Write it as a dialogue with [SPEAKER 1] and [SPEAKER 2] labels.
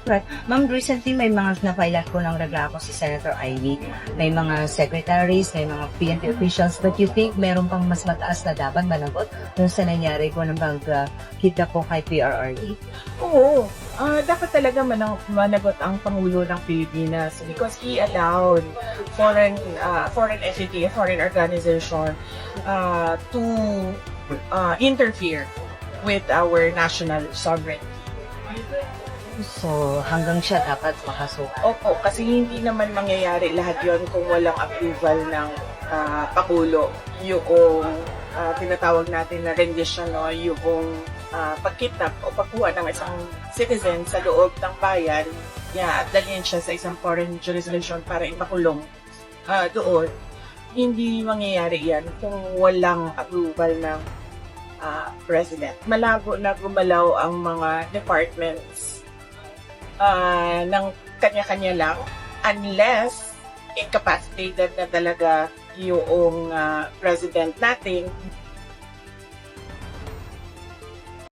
[SPEAKER 1] Right. Ma'am, recently may mga na-file ko ng reklamo si Senator Ivy. May mga secretaries, may mga PNP officials, but you think meron pang mas mataas na dapat managot dun sa nangyari ko ng pag-kidnap po kay PRRD?
[SPEAKER 2] Oo. Dapat talaga managot ang Pangulo ng Pilipinas because he allowed foreign entity, foreign organization to interfere with our national sovereignty.
[SPEAKER 1] So, hanggang siya dapat makasuka.
[SPEAKER 2] Opo, kasi hindi naman mangyayari lahat yon kung walang approval ng Pangulo. Yung tinatawag natin na rendition, no? Yung pagkidnap o pagkuha ng isang citizen sa loob ng bayan, at dalhin siya sa isang foreign jurisdiction para ipakulong doon. Hindi mangyayari yan kung walang approval ng President. Malabo na gumalaw ang mga departments ng kanya-kanya lang unless incapacitated na talaga yung president natin.